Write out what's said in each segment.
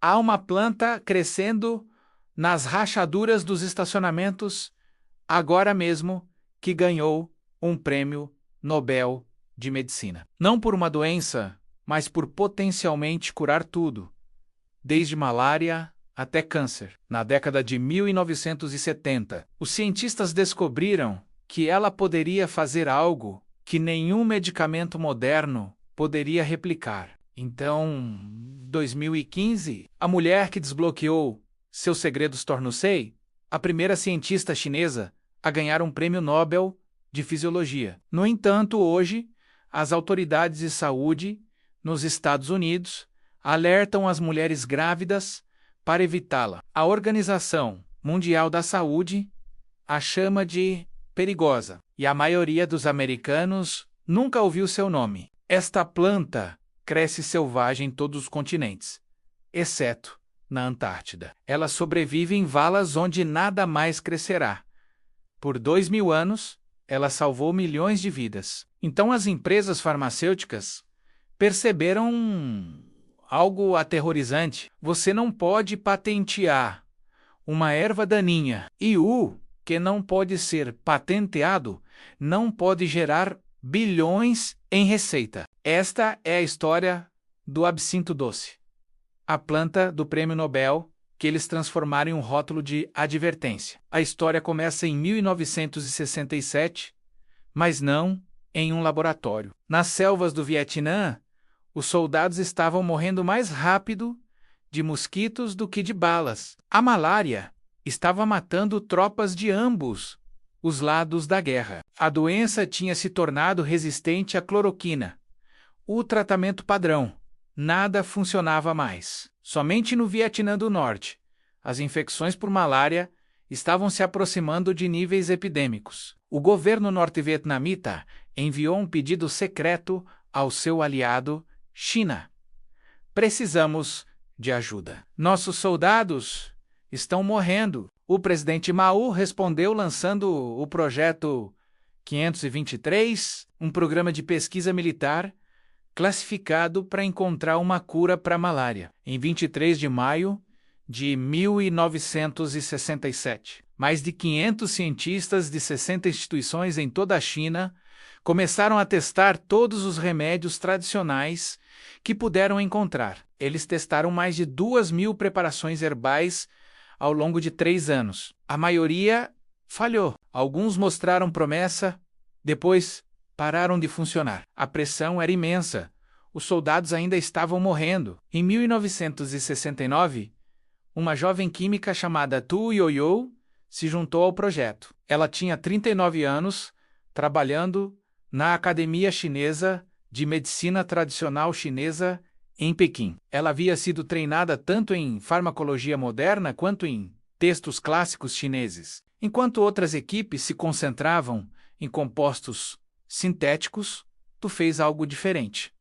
Há uma planta crescendo nas rachaduras dos estacionamentos, agora mesmo, que ganhou um prêmio Nobel de Medicina. Não por uma doença, mas por potencialmente curar tudo, desde malária até câncer. Na década de 1970, os cientistas descobriram que ela poderia fazer algo que nenhum medicamento moderno poderia replicar. Então, 2015, a mulher que desbloqueou seus segredos tornou-se a primeira cientista chinesa a ganhar um prêmio Nobel de Fisiologia. No entanto, hoje, as autoridades de saúde nos Estados Unidos alertam as mulheres grávidas para evitá-la. A Organização Mundial da Saúde a chama de perigosa, e a maioria dos americanos nunca ouviu seu nome. Esta planta cresce selvagem em todos os continentes, exceto na Antártida. Ela sobrevive em valas onde nada mais crescerá. Por 2000 anos, ela salvou milhões de vidas. Então as empresas farmacêuticas perceberam algo aterrorizante. Você não pode patentear uma erva daninha, e o que não pode ser patenteado não pode gerar bilhões em receita. Esta é a história do absinto doce, a planta do prêmio Nobel que eles transformaram em um rótulo de advertência. A história começa em 1967, mas não em um laboratório. Nas selvas do Vietnã, os soldados estavam morrendo mais rápido de mosquitos do que de balas. A malária estava matando tropas de ambos os lados da guerra. A doença tinha se tornado resistente à cloroquina, o tratamento padrão. Nada funcionava mais. Somente no Vietnã do Norte, as infecções por malária estavam se aproximando de níveis epidêmicos. O governo norte-vietnamita enviou um pedido secreto ao seu aliado, China. Precisamos de ajuda. Nossos soldados estão morrendo. O presidente Mao respondeu lançando o Projeto 523, um programa de pesquisa militar classificado para encontrar uma cura para a malária. Em 23 de maio de 1967, mais de 500 cientistas de 60 instituições em toda a China começaram a testar todos os remédios tradicionais que puderam encontrar. Eles testaram mais de 2.000 preparações herbais ao longo de 3 anos. A maioria falhou. Alguns mostraram promessa, depois pararam de funcionar. A pressão era imensa. Os soldados ainda estavam morrendo. Em 1969, uma jovem química chamada Tu Youyou se juntou ao projeto. Ela tinha 39 anos, trabalhando na Academia Chinesa de Medicina Tradicional Chinesa em Pequim. Ela havia sido treinada tanto em farmacologia moderna quanto em textos clássicos chineses. Enquanto outras equipes se concentravam em compostos sintéticos, Tu fez algo diferente.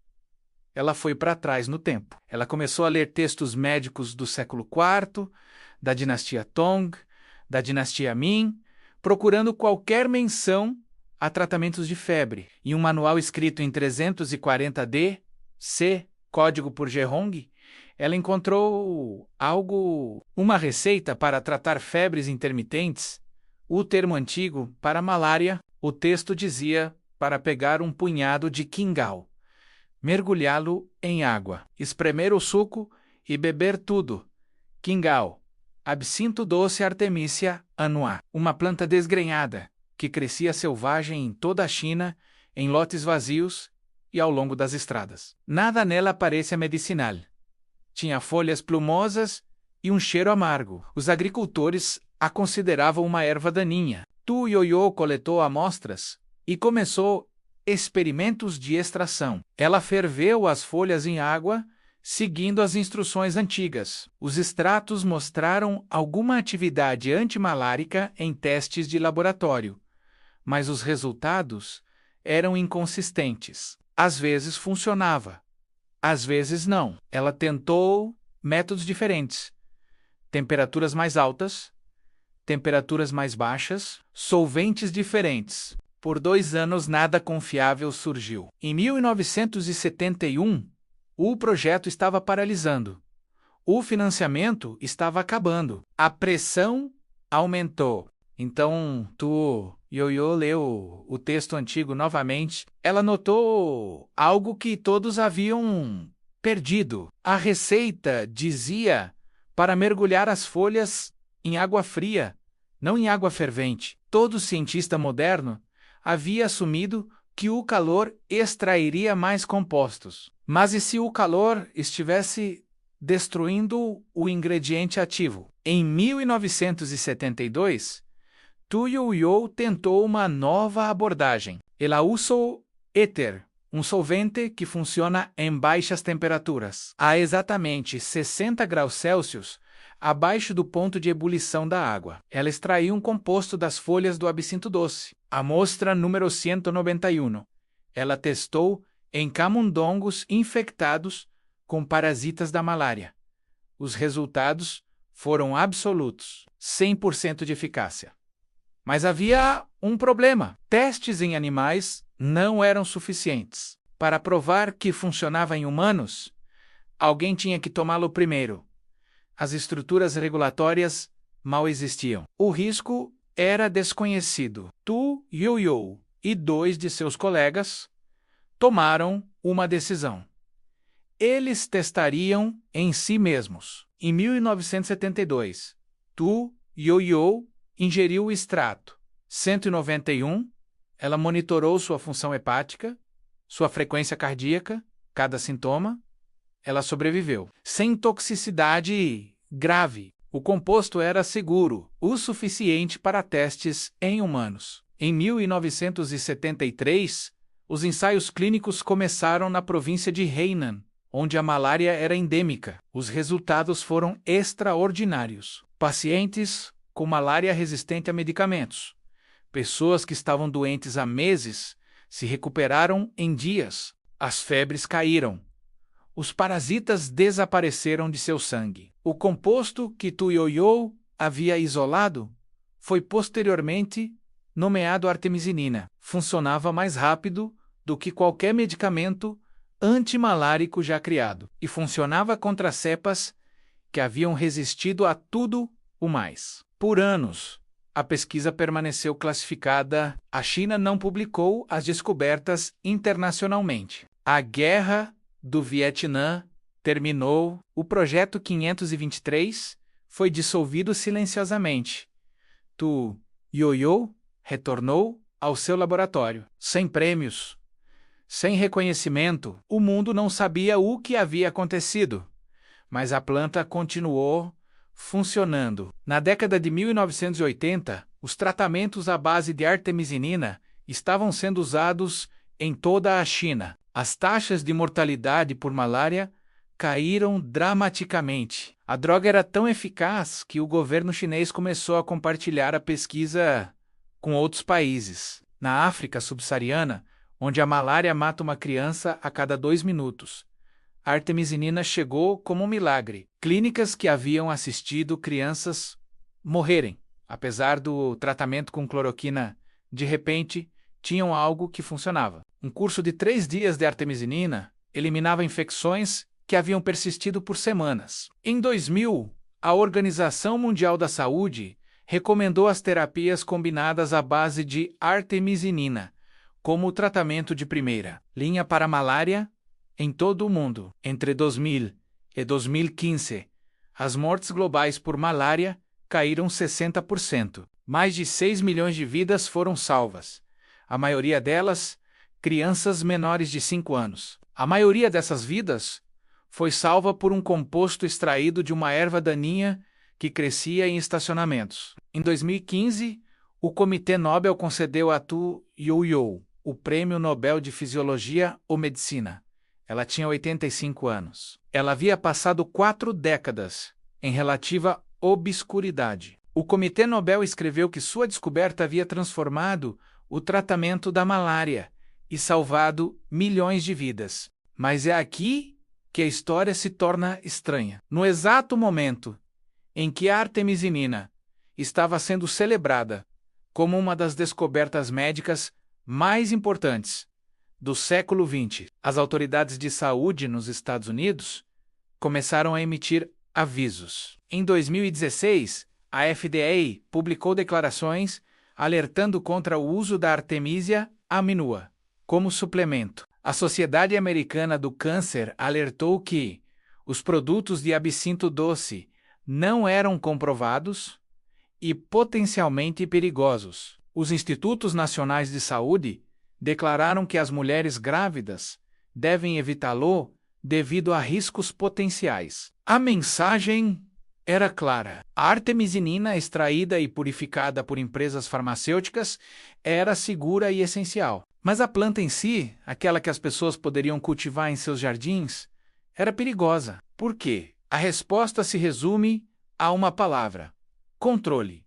Ela foi para trás no tempo. Ela começou a ler textos médicos do século IV, da dinastia Tong, da dinastia Ming, procurando qualquer menção a tratamentos de febre. Em um manual escrito em 340D, C, código por Zhehong, ela encontrou uma receita para tratar febres intermitentes, o termo antigo para malária. O texto dizia para pegar um punhado de Qingao, mergulhá-lo em água, espremer o suco e beber tudo. Qingao, absinto doce Artemisia annua, uma planta desgrenhada que crescia selvagem em toda a China, em lotes vazios e ao longo das estradas. Nada nela parecia medicinal. Tinha folhas plumosas e um cheiro amargo. Os agricultores a consideravam uma erva daninha. Tu Youyou coletou amostras e começou experimentos de extração. Ela ferveu as folhas em água, seguindo as instruções antigas. Os extratos mostraram alguma atividade antimalárica em testes de laboratório, mas os resultados eram inconsistentes. Às vezes funcionava, às vezes não. Ela tentou métodos diferentes: temperaturas mais altas, temperaturas mais baixas, solventes diferentes. Por 2 anos nada confiável surgiu. Em 1971, o projeto estava paralisando. O financiamento estava acabando. A pressão aumentou. Então, Ioiô leu o texto antigo novamente. Ela notou algo que todos haviam perdido. A receita dizia para mergulhar as folhas em água fria, não em água fervente. Todo cientista moderno havia assumido que o calor extrairia mais compostos. Mas e se o calor estivesse destruindo o ingrediente ativo? Em 1972, Tu Ioiô tentou uma nova abordagem. Ela usou éter, um solvente que funciona em baixas temperaturas, a exatamente 60 graus Celsius, abaixo do ponto de ebulição da água. Ela extraiu um composto das folhas do absinto doce. Amostra número 191. Ela testou em camundongos infectados com parasitas da malária. Os resultados foram absolutos, 100% de eficácia. Mas havia um problema. Testes em animais não eram suficientes. Para provar que funcionava em humanos, alguém tinha que tomá-lo primeiro. As estruturas regulatórias mal existiam. O risco era desconhecido. Tu Ioiô e 2 de seus colegas tomaram uma decisão. Eles testariam em si mesmos. Em 1972, Tu Ioiô ingeriu o extrato 191, ela monitorou sua função hepática, sua frequência cardíaca, cada sintoma. Ela sobreviveu. Sem toxicidade grave. O composto era seguro, o suficiente para testes em humanos. Em 1973, os ensaios clínicos começaram na província de Hainan, onde a malária era endêmica. Os resultados foram extraordinários. Pacientes com malária resistente a medicamentos, pessoas que estavam doentes há meses, se recuperaram em dias. As febres caíram. Os parasitas desapareceram de seu sangue. O composto que Tu Ioiô havia isolado foi posteriormente nomeado artemisinina. Funcionava mais rápido do que qualquer medicamento antimalárico já criado e funcionava contra cepas que haviam resistido a tudo o mais. Por anos, a pesquisa permaneceu classificada. A China não publicou as descobertas internacionalmente. A Guerra do Vietnã terminou. O Projeto 523 foi dissolvido silenciosamente. Tu Ioiô retornou ao seu laboratório, sem prêmios, sem reconhecimento. O mundo não sabia o que havia acontecido, mas a planta continuou funcionando. Na década de 1980, os tratamentos à base de artemisinina estavam sendo usados em toda a China. As taxas de mortalidade por malária caíram dramaticamente. A droga era tão eficaz que o governo chinês começou a compartilhar a pesquisa com outros países. Na África subsaariana, onde a malária mata uma criança a cada 2 minutos, a artemisinina chegou como um milagre. Clínicas que haviam assistido crianças morrerem, apesar do tratamento com cloroquina, de repente, tinham algo que funcionava. Um curso de 3 dias de artemisinina eliminava infecções que haviam persistido por semanas. Em 2000, a Organização Mundial da Saúde recomendou as terapias combinadas à base de artemisinina como o tratamento de primeira linha para a malária em todo o mundo. Entre 2000 e 2015, as mortes globais por malária caíram 60%. Mais de 6 milhões de vidas foram salvas, a maioria delas crianças menores de 5 anos. A maioria dessas vidas foi salva por um composto extraído de uma erva daninha que crescia em estacionamentos. Em 2015, o Comitê Nobel concedeu a Tu Ioiô o Prêmio Nobel de Fisiologia ou Medicina. Ela tinha 85 anos. Ela havia passado 4 décadas em relativa obscuridade. O Comitê Nobel escreveu que sua descoberta havia transformado o tratamento da malária e salvado milhões de vidas. Mas é aqui que a história se torna estranha. No exato momento em que a artemisinina estava sendo celebrada como uma das descobertas médicas mais importantes do século XX, as autoridades de saúde nos Estados Unidos começaram a emitir avisos. Em 2016, a FDA publicou declarações alertando contra o uso da Artemisia aminua como suplemento. A Sociedade Americana do Câncer alertou que os produtos de absinto doce não eram comprovados e potencialmente perigosos. Os Institutos Nacionais de Saúde declararam que as mulheres grávidas devem evitá-lo devido a riscos potenciais. A mensagem era clara. A artemisinina extraída e purificada por empresas farmacêuticas era segura e essencial. Mas a planta em si, aquela que as pessoas poderiam cultivar em seus jardins, era perigosa. Por quê? A resposta se resume a uma palavra: controle.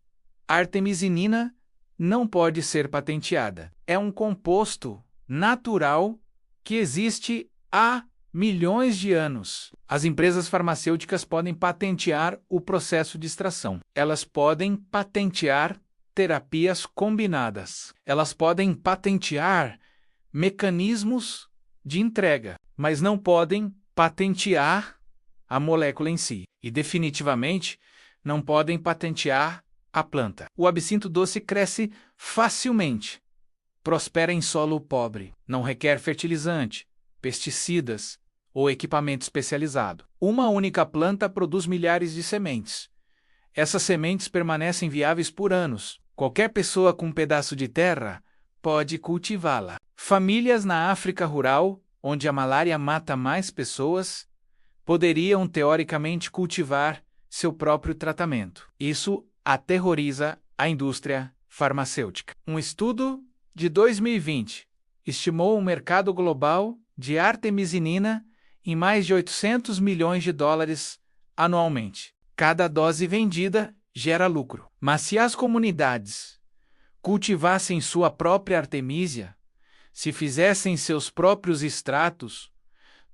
A artemisinina não pode ser patenteada. É um composto natural que existe há milhões de anos. As empresas farmacêuticas podem patentear o processo de extração. Elas podem patentear terapias combinadas. Elas podem patentear mecanismos de entrega, mas não podem patentear a molécula em si. E definitivamente não podem patentear a planta. O absinto doce cresce facilmente. Prospera em solo pobre. Não requer fertilizante, pesticidas ou equipamento especializado. Uma única planta produz milhares de sementes. Essas sementes permanecem viáveis por anos. Qualquer pessoa com um pedaço de terra pode cultivá-la. Famílias na África rural, onde a malária mata mais pessoas, poderiam teoricamente cultivar seu próprio tratamento. Isso aterroriza a indústria farmacêutica. Um estudo de 2020 estimou um mercado global de artemisinina em mais de 800 milhões de dólares anualmente. Cada dose vendida gera lucro. Mas se as comunidades cultivassem sua própria artemisia, se fizessem seus próprios extratos,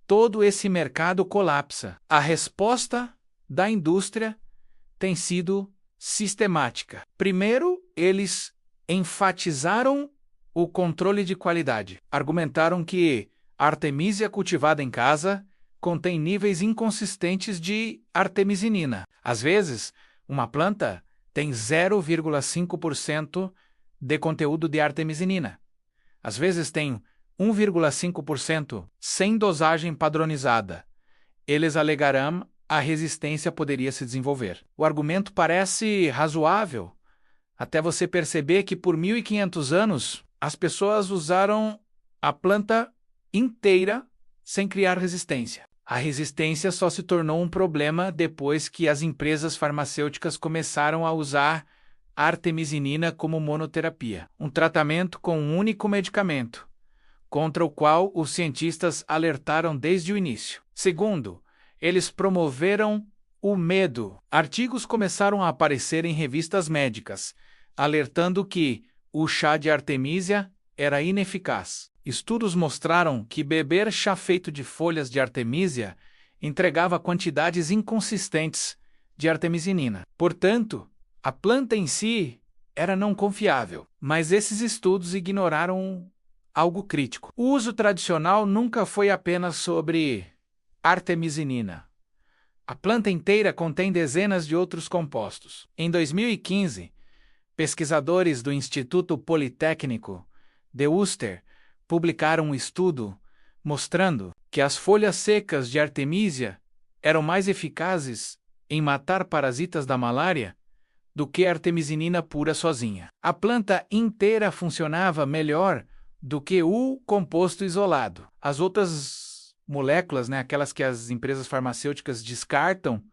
todo esse mercado colapsa. A resposta da indústria tem sido sistemática. Primeiro, eles enfatizaram o controle de qualidade. Argumentaram que a artemisia cultivada em casa contém níveis inconsistentes de artemisinina. Às vezes, uma planta tem 0,5% de conteúdo de artemisinina. Às vezes tem 1,5% sem dosagem padronizada. Eles alegarão a resistência poderia se desenvolver. O argumento parece razoável, até você perceber que por 1.500 anos as pessoas usaram a planta inteira sem criar resistência. A resistência só se tornou um problema depois que as empresas farmacêuticas começaram a usar a artemisinina como monoterapia, um tratamento com um único medicamento, contra o qual os cientistas alertaram desde o início. Segundo, eles promoveram o medo. Artigos começaram a aparecer em revistas médicas, alertando que o chá de artemisia era ineficaz. Estudos mostraram que beber chá feito de folhas de artemisia entregava quantidades inconsistentes de artemisinina. Portanto, a planta em si era não confiável, mas esses estudos ignoraram algo crítico. O uso tradicional nunca foi apenas sobre artemisinina. A planta inteira contém dezenas de outros compostos. Em 2015, pesquisadores do Instituto Politécnico de Worcester publicaram um estudo mostrando que as folhas secas de artemisia eram mais eficazes em matar parasitas da malária do que a artemisinina pura sozinha. A planta inteira funcionava melhor do que o composto isolado. As outras moléculas, aquelas que as empresas farmacêuticas descartam,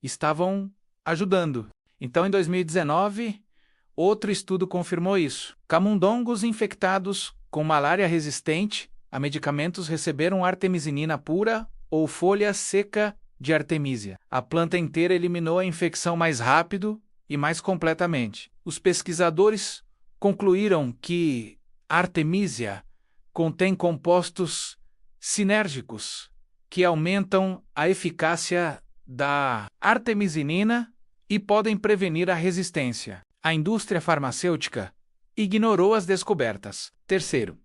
estavam ajudando. Então, em 2019, outro estudo confirmou isso. Camundongos infectados com malária resistente a medicamentos receberam artemisinina pura ou folha seca de artemisia. A planta inteira eliminou a infecção mais rápido e mais completamente. Os pesquisadores concluíram que a artemisia contém compostos sinérgicos que aumentam a eficácia da artemisinina e podem prevenir a resistência. A indústria farmacêutica ignorou as descobertas. Terceiro,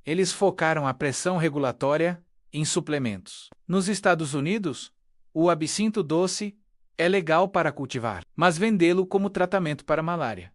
eles focaram a pressão regulatória em suplementos. Nos Estados Unidos, O absinto doce é legal para cultivar, mas vendê-lo como tratamento para malária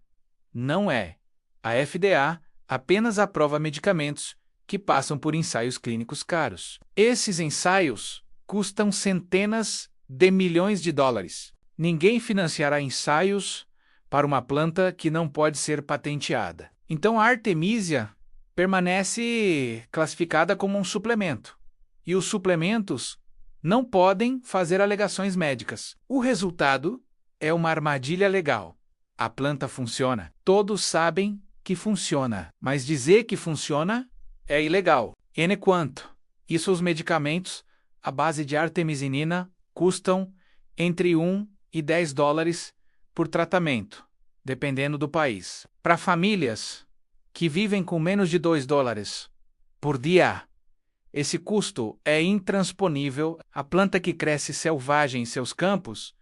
não é. A FDA apenas aprova medicamentos que passam por ensaios clínicos caros. Esses ensaios custam centenas de milhões de dólares. Ninguém financiará ensaios para uma planta que não pode ser patenteada. Então a Artemisia permanece classificada como um suplemento. E os suplementos não podem fazer alegações médicas. O resultado é uma armadilha legal. A planta funciona. Todos sabem que funciona, mas dizer que funciona é ilegal. N quanto? Isso os medicamentos à base de artemisinina custam entre 1 e 10 dólares por tratamento, dependendo do país. Para famílias que vivem com menos de 2 dólares por dia, esse custo é intransponível. A planta que cresce selvagem em seus campos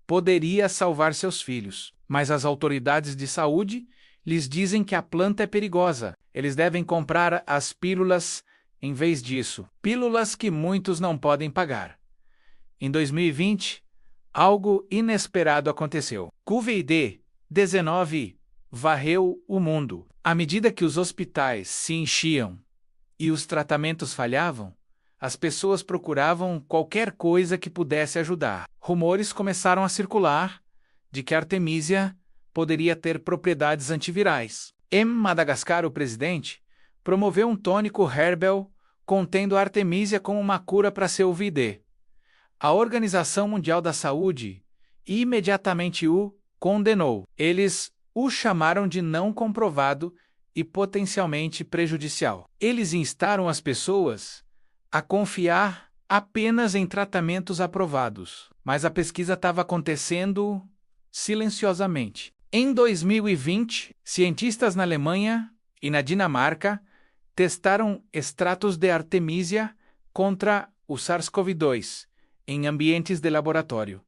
poderia salvar seus filhos, mas as autoridades de saúde lhes dizem que a planta é perigosa. Eles devem comprar as pílulas em vez disso. Pílulas que muitos não podem pagar. Em 2020, algo inesperado aconteceu. Covid-19 varreu o mundo. À medida que os hospitais se enchiam e os tratamentos falhavam, as pessoas procuravam qualquer coisa que pudesse ajudar. Rumores começaram a circular de que Artemisia poderia ter propriedades antivirais. Em Madagascar, o presidente promoveu um tônico herbal contendo Artemisia como uma cura para COVID. A Organização Mundial da Saúde imediatamente o condenou. Eles o chamaram de não comprovado e potencialmente prejudicial. Eles instaram as pessoas a confiar apenas em tratamentos aprovados, mas a pesquisa estava acontecendo silenciosamente. Em 2020, cientistas na Alemanha e na Dinamarca testaram extratos de Artemisia contra o SARS-CoV-2 em ambientes de laboratório.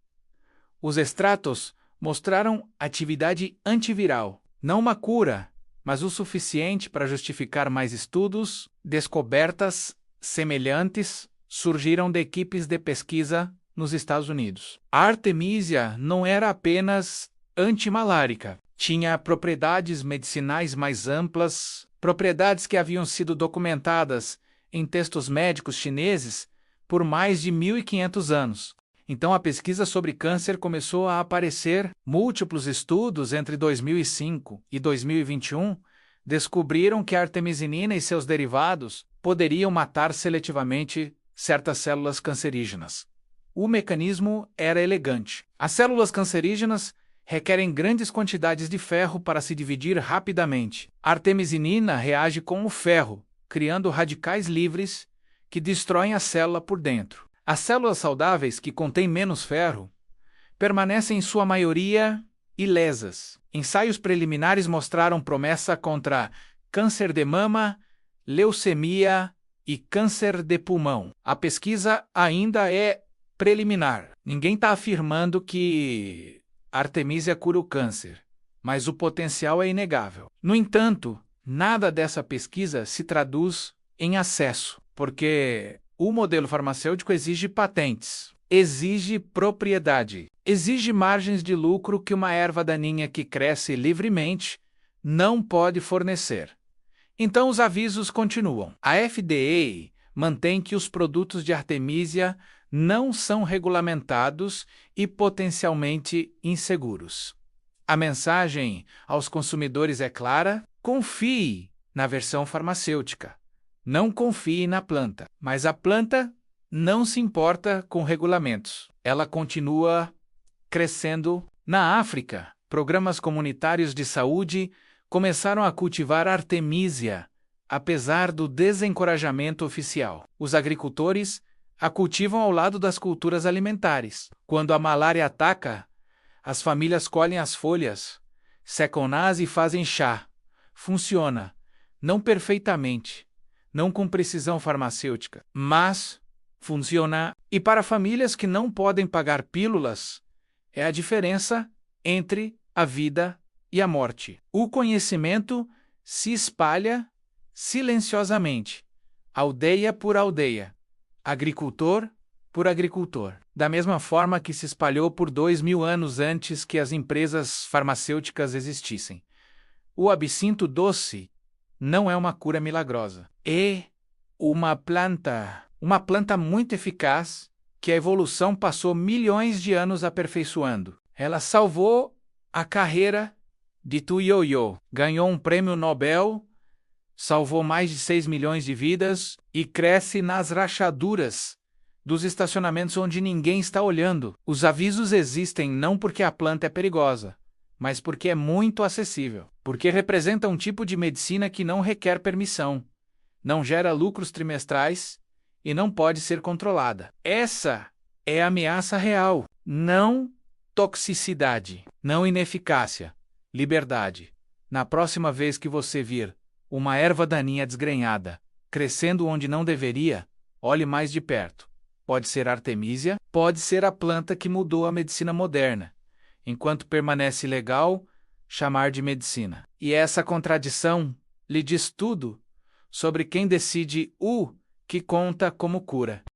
Os extratos mostraram atividade antiviral, não uma cura, mas o suficiente para justificar mais estudos. Descobertas semelhantes surgiram de equipes de pesquisa nos Estados Unidos. A Artemisia não era apenas antimalárica, tinha propriedades medicinais mais amplas, propriedades que haviam sido documentadas em textos médicos chineses por mais de 1.500 anos. Então a pesquisa sobre câncer começou a aparecer. Múltiplos estudos entre 2005 e 2021 descobriram que a artemisinina e seus derivados poderiam matar seletivamente certas células cancerígenas. O mecanismo era elegante. As células cancerígenas requerem grandes quantidades de ferro para se dividir rapidamente. A artemisinina reage com o ferro, criando radicais livres que destroem a célula por dentro. As células saudáveis que contêm menos ferro permanecem em sua maioria ilesas. Ensaios preliminares mostraram promessa contra câncer de mama, leucemia e câncer de pulmão. A pesquisa ainda é preliminar. Ninguém está afirmando que Artemisia cura o câncer, mas o potencial é inegável. No entanto, nada dessa pesquisa se traduz em acesso, porque o modelo farmacêutico exige patentes, exige propriedade, exige margens de lucro que uma erva daninha que cresce livremente não pode fornecer. Então os avisos continuam. A FDA mantém que os produtos de Artemisia não são regulamentados e potencialmente inseguros. A mensagem aos consumidores é clara: confie na versão farmacêutica. Não confie na planta. Mas a planta não se importa com regulamentos. Ela continua crescendo. Na África, programas comunitários de saúde começaram a cultivar Artemisia, apesar do desencorajamento oficial. Os agricultores a cultivam ao lado das culturas alimentares. Quando a malária ataca, as famílias colhem as folhas, secam-nas e fazem chá. Funciona, não perfeitamente, não com precisão farmacêutica, mas funciona. E para famílias que não podem pagar pílulas, é a diferença entre a vida e a morte. O conhecimento se espalha silenciosamente, aldeia por aldeia, agricultor por agricultor. Da mesma forma que se espalhou por 2000 anos antes que as empresas farmacêuticas existissem. O absinto doce não é uma cura milagrosa. É uma planta muito eficaz que a evolução passou milhões de anos aperfeiçoando. Ela salvou a carreira de Tu Youyou, ganhou um prêmio Nobel, salvou mais de 6 milhões de vidas e cresce nas rachaduras dos estacionamentos onde ninguém está olhando. Os avisos existem não porque a planta é perigosa, mas porque é muito acessível, porque representa um tipo de medicina que não requer permissão, não gera lucros trimestrais e não pode ser controlada. Essa é a ameaça real, não toxicidade, não ineficácia, liberdade. Na próxima vez que você vir uma erva daninha desgrenhada, crescendo onde não deveria, olhe mais de perto. Pode ser artemisia, pode ser a planta que mudou a medicina moderna. Enquanto permanece legal, chamar de medicina. E essa contradição lhe diz tudo sobre quem decide o que conta como cura.